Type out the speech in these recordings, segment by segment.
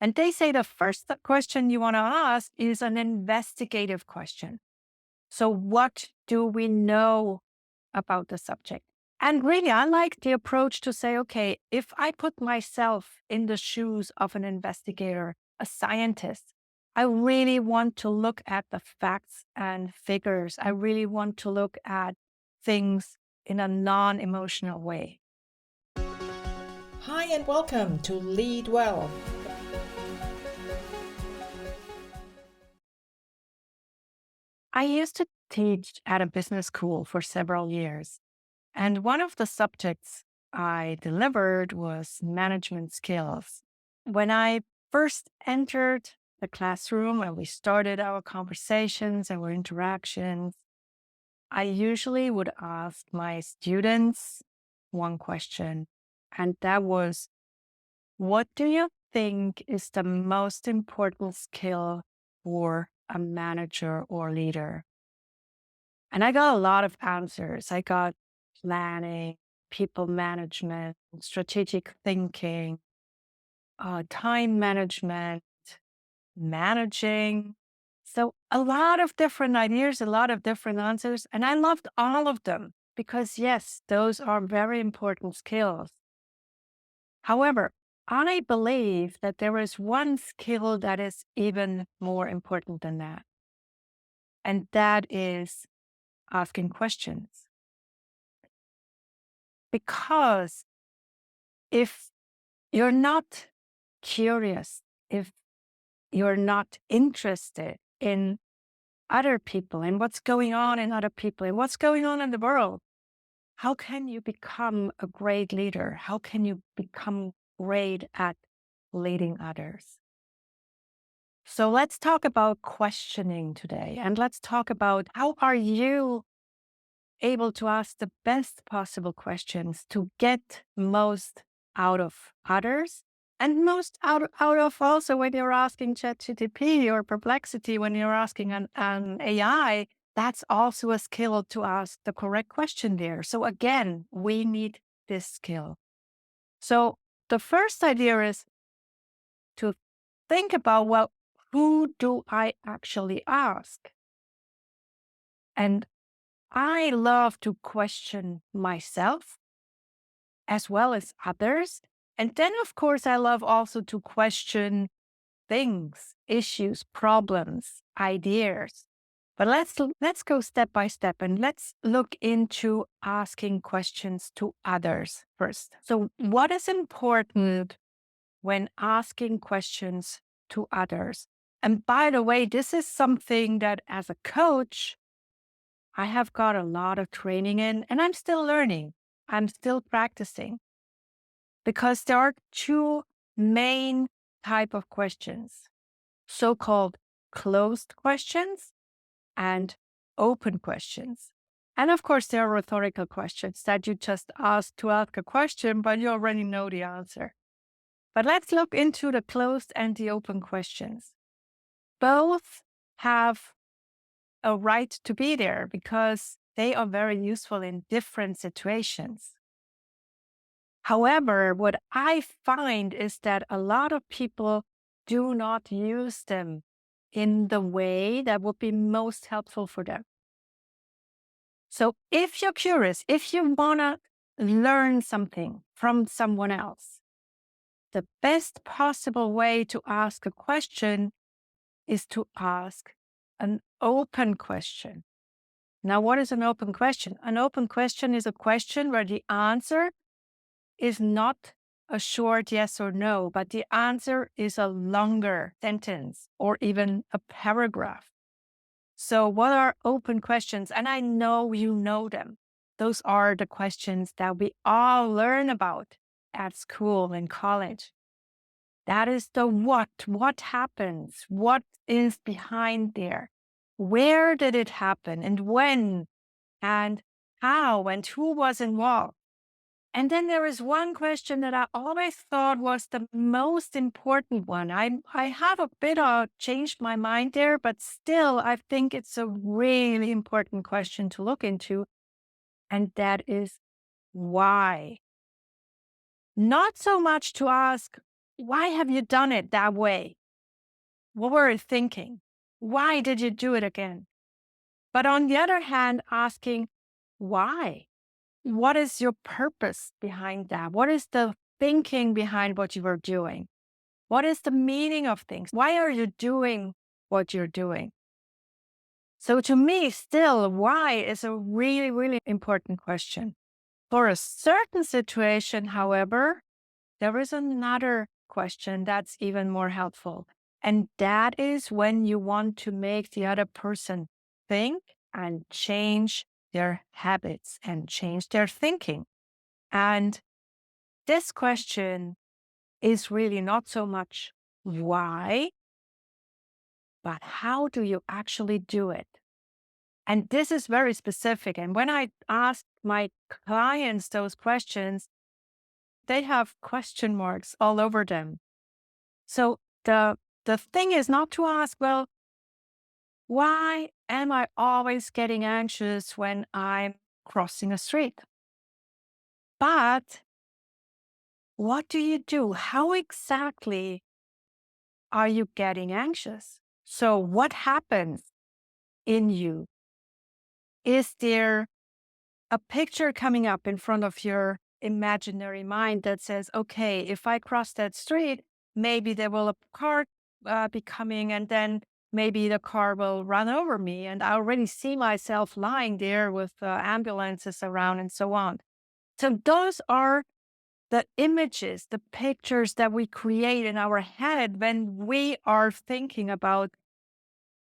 And they say the first question you want to ask is an investigative question. So, what do we know about the subject? And really, I like the approach to say, okay, if I put myself in the shoes of an investigator, a scientist, I really want to look at the facts and figures. I really want to look at things in a non emotional way. Hi, and welcome to Lead Well. I used to teach at a business school for several years. And one of the subjects I delivered was management skills. When I first entered the classroom and we started our conversations, our interactions, I usually would ask my students one question. And that was, what do you think is the most important skill for a manager or leader? And I got a lot of answers. I got planning, people management, strategic thinking, time management, managing. So a lot of different ideas, a lot of different answers. And I loved all of them because, yes, those are very important skills. However, I believe that there is one skill that is even more important than that. And that is asking questions. Because if you're not curious, if you're not interested in other people and what's going on in other people and what's going on in the world, how can you become a great leader? How can you become great at leading others? So let's talk about questioning today, and let's talk about how are you able to ask the best possible questions to get most out of others and most out of also when you're asking ChatGTP or Perplexity, when you're asking an AI, that's also a skill to ask the correct question there. So again, we need this skill. So the first idea is to think about, well, who do I actually ask? And I love to question myself as well as others. And then, of course, I love also to question things, issues, problems, ideas. But let's go step by step and let's look into asking questions to others first. So, what is important when asking questions to others? And by the way, this is something that as a coach, I have got a lot of training in, and I'm still learning. I'm still practicing because there are two main type of questions, so-called closed questions and open questions. And of course, there are rhetorical questions that you just ask to ask a question, but you already know the answer. But let's look into the closed and the open questions. Both have a right to be there because they are very useful in different situations. However, what I find is that a lot of people do not use them in the way that would be most helpful for them. So if you're curious, if you want to learn something from someone else, the best possible way to ask a question is to ask an open question. Now, what is an open question? An open question is a question where the answer is not a short yes or no, but the answer is a longer sentence or even a paragraph. So, what are open questions? And I know you know them. Those are the questions that we all learn about at school and college. That is the what happens, what is behind there, where did it happen, and when, and how, and who was involved. And then there is one question that I always thought was the most important one. I have a bit of changed my mind there, but still, I think it's a really important question to look into. And that is why. Not so much to ask, Why have you done it that way? What were you thinking? Why did you do it again? But on the other hand, asking why? What is your purpose behind that? What is the thinking behind what you were doing? What is the meaning of things? Why are you doing what you're doing? So to me, still, why is a really, really important question. For a certain situation, however, there is another question that's even more helpful. And that is when you want to make the other person think and change their habits and change their thinking. And this question is really not so much why, but how do you actually do it? And this is very specific. And when I ask my clients those questions, they have question marks all over them. So the thing is not to ask, well, why am I always getting anxious when I'm crossing a street? But what do you do? How exactly are you getting anxious? So what happens in you? Is there a picture coming up in front of your imaginary mind that says, okay, if I cross that street, maybe there will a car be coming, and then maybe the car will run over me. And I already see myself lying there with ambulances around and so on. So those are the images, the pictures that we create in our head when we are thinking about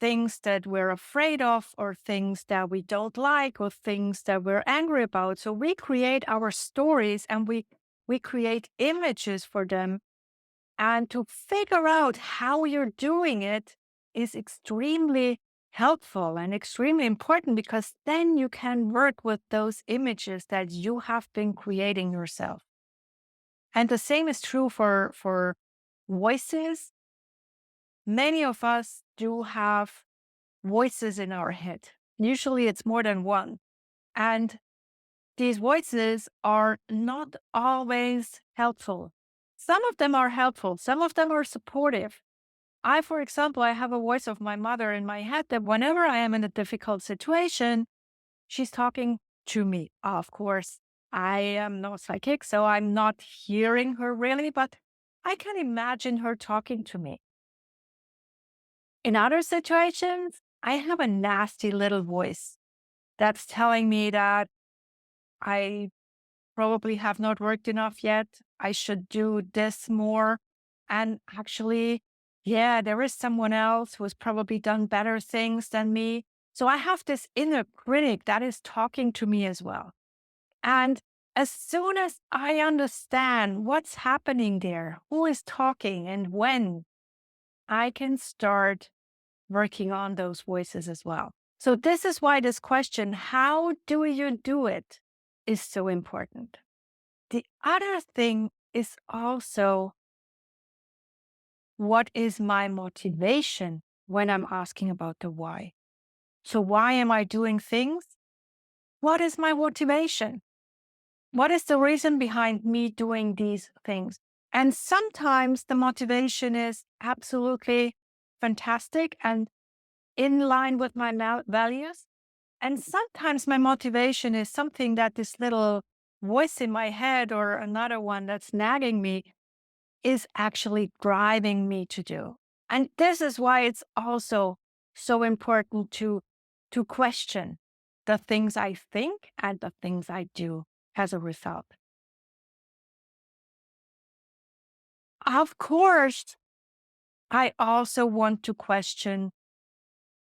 things that we're afraid of or things that we don't like or things that we're angry about. So we create our stories and we create images for them. And to figure out how you're doing it is extremely helpful and extremely important, because then you can work with those images that you have been creating yourself. And the same is true for voices. Many of us do have voices in our head. Usually it's more than one. And these voices are not always helpful. Some of them are helpful, some of them are supportive. For example, I have a voice of my mother in my head that whenever I am in a difficult situation, she's talking to me. Of course, I am not psychic, so I'm not hearing her really, but I can imagine her talking to me. In other situations, I have a nasty little voice that's telling me that I probably have not worked enough yet. I should do this more. And actually, yeah, there is someone else who has probably done better things than me. So I have this inner critic that is talking to me as well. And as soon as I understand what's happening there, who is talking and when, I can start working on those voices as well. So, this is why this question, how do you do it, is so important. The other thing is also, what is my motivation when I'm asking about the why? So, why am I doing things? What is my motivation? What is the reason behind me doing these things? And sometimes the motivation is absolutely fantastic and in line with my values. And sometimes my motivation is something that this little voice in my head or another one that's nagging me is actually driving me to do. And this is why it's also so important to question the things I think and the things I do as a result. Of course, I also want to question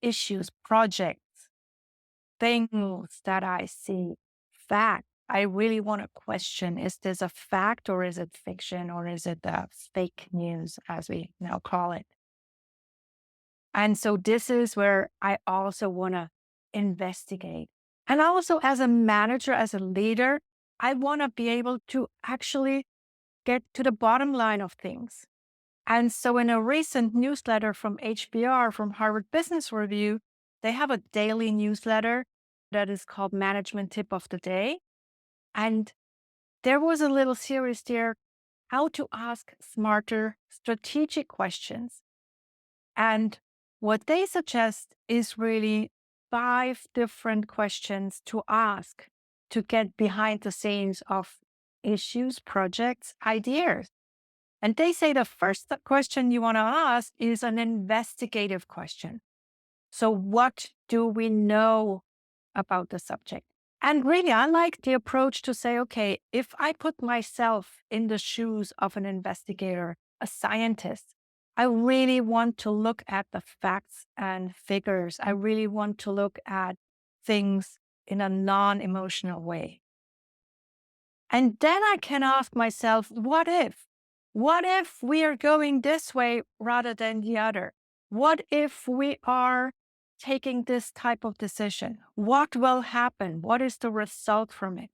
issues, projects, things that I see, fact. I really want to question, is this a fact or is it fiction or is it fake news, as we now call it? And so this is where I also want to investigate. And also, as a manager, as a leader, I want to be able to actually get to the bottom line of things. And so, in a recent newsletter from HBR, from Harvard Business Review, they have a daily newsletter that is called Management Tip of the Day. And there was a little series there how to ask smarter, strategic questions. And what they suggest is really 5 different questions to ask to get behind the scenes of issues, projects, ideas. And they say the first question you want to ask is an investigative question. So, what do we know about the subject? And really, I like the approach to say, okay, if I put myself in the shoes of an investigator, a scientist, I really want to look at the facts and figures. I really want to look at things in a non emotional way. And then I can ask myself, what if? What if we are going this way rather than the other? What if we are taking this type of decision? What will happen? What is the result from it?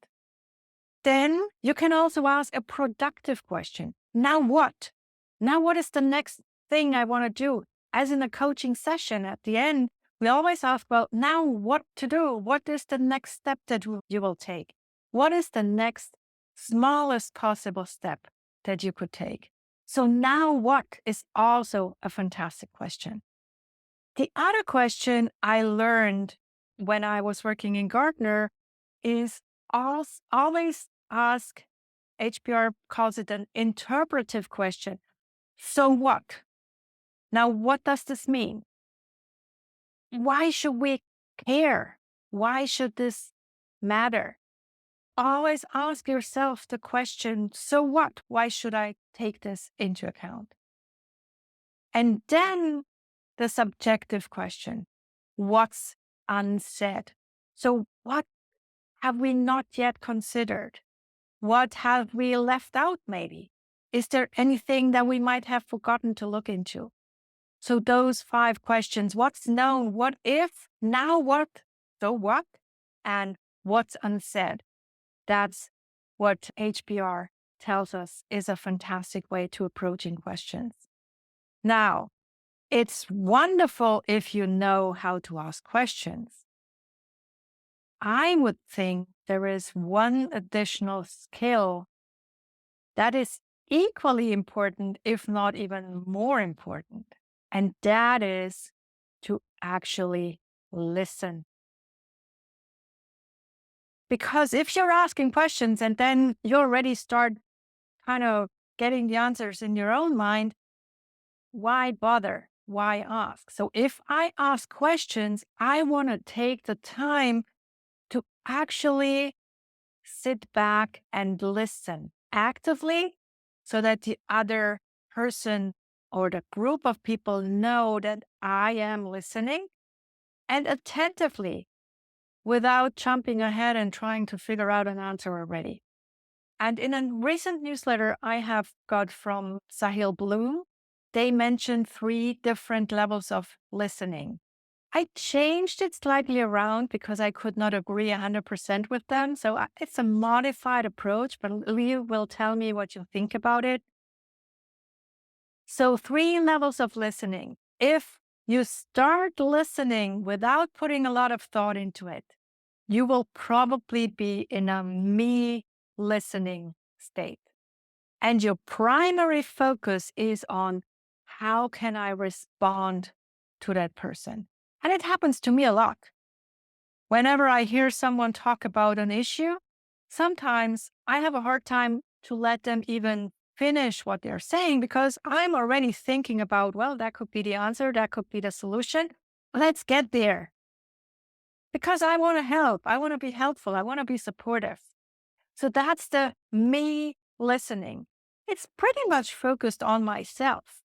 Then you can also ask a productive question. Now what? Now what is the next thing I want to do? As in a coaching session at the end, we always ask, well, now what to do? What is the next step that you will take? What is the next smallest possible step that you could take? So now what is also a fantastic question. The other question I learned when I was working in Gartner is always ask, HBR calls it an interpretive question. So what? Now, what does this mean? Why should we care? Why should this matter? Always ask yourself the question, so what? Why should I take this into account? And then the subjective question, what's unsaid? So what have we not yet considered? What have we left out, maybe? Is there anything that we might have forgotten to look into? So, those 5 questions: what's known? What if? Now what? So what? And what's unsaid? That's what HBR tells us is a fantastic way to approaching questions. Now, it's wonderful if you know how to ask questions. I would think there is one additional skill that is equally important, if not even more important. And that is to actually listen. Because if you're asking questions and then you already start kind of getting the answers in your own mind, why bother? Why ask? So if I ask questions, I want to take the time to actually sit back and listen actively so that the other person or the group of people know that I am listening, and attentively without jumping ahead and trying to figure out an answer already. And in a recent newsletter I have got from Sahil Bloom, they mentioned 3 different levels of listening. I changed it slightly around because I could not agree 100% with them. So it's a modified approach, but you will tell me what you think about it. So 3 levels of listening. If you start listening without putting a lot of thought into it, you will probably be in a me listening state. And your primary focus is on how can I respond to that person? And it happens to me a lot. Whenever I hear someone talk about an issue, sometimes I have a hard time to let them even finish what they're saying because I'm already thinking about, well, that could be the answer, that could be the solution. Let's get there. Because I want to help, I want to be helpful, I want to be supportive. So that's the me listening. It's pretty much focused on myself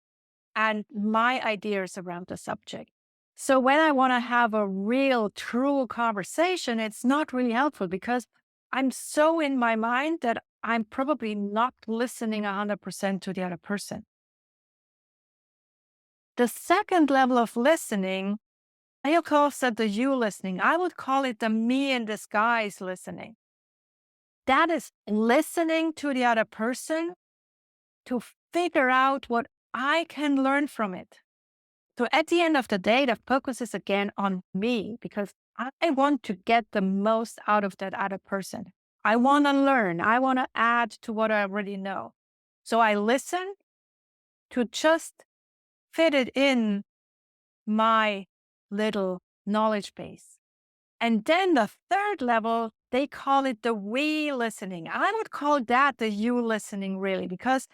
and my ideas around the subject. So when I want to have a real, true conversation, it's not really helpful because I'm so in my mind that I'm probably not listening 100% to the other person. The second level of listening, I call it the you listening. I would call it the me in disguise listening. That is listening to the other person to figure out what I can learn from it. So at the end of the day, the focus is again on me because I want to get the most out of that other person. I want to learn. I want to add to what I already know. So I listen to just fit it in my little knowledge base. And then the third level, they call it the we listening. I would call that the you listening, really, because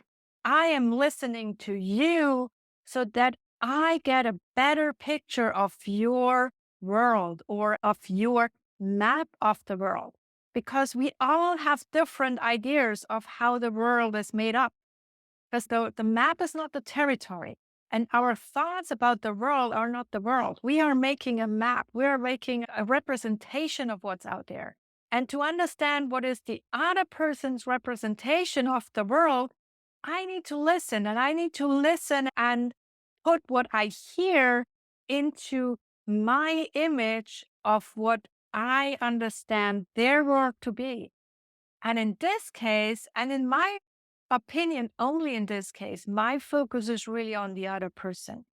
I am listening to you so that I get a better picture of your world or of your map of the world. Because we all have different ideas of how the world is made up. Because the map is not the territory. And our thoughts about the world are not the world. We are making a map. We are making a representation of what's out there. And to understand what is the other person's representation of the world, I need to listen. And I need to listen and put what I hear into my image of what I understand their world to be. And in this case, and in my opinion, only in this case, my focus is really on the other person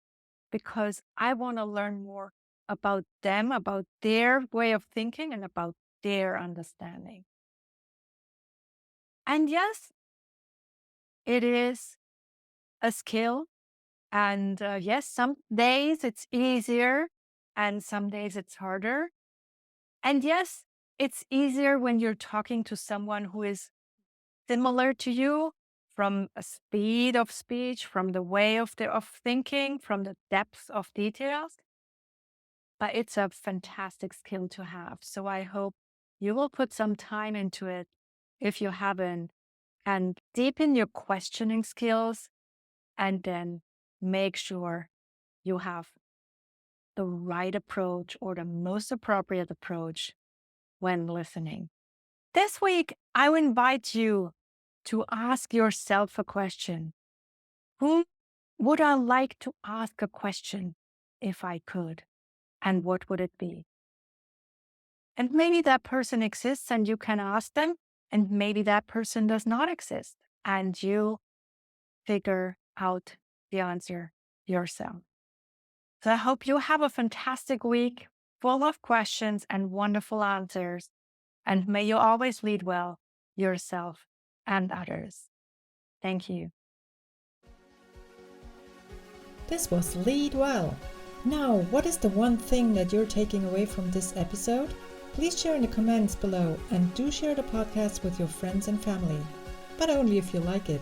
because I want to learn more about them, about their way of thinking, and about their understanding. And yes, it is a skill. And yes, some days it's easier and some days it's harder. And yes, it's easier when you're talking to someone who is similar to you from a speed of speech, from the way of thinking, from the depth of details. But it's a fantastic skill to have. So I hope you will put some time into it if you haven't, and deepen your questioning skills, and then make sure you have the right approach or the most appropriate approach when listening. This week, I will invite you to ask yourself a question. Whom would I like to ask a question if I could? And what would it be? And maybe that person exists and you can ask them, and maybe that person does not exist and you figure out the answer yourself. So I hope you have a fantastic week full of questions and wonderful answers. And may you always lead well yourself and others. Thank you. This was Lead Well. Now, what is the one thing that you're taking away from this episode? Please share in the comments below and do share the podcast with your friends and family, but only if you like it.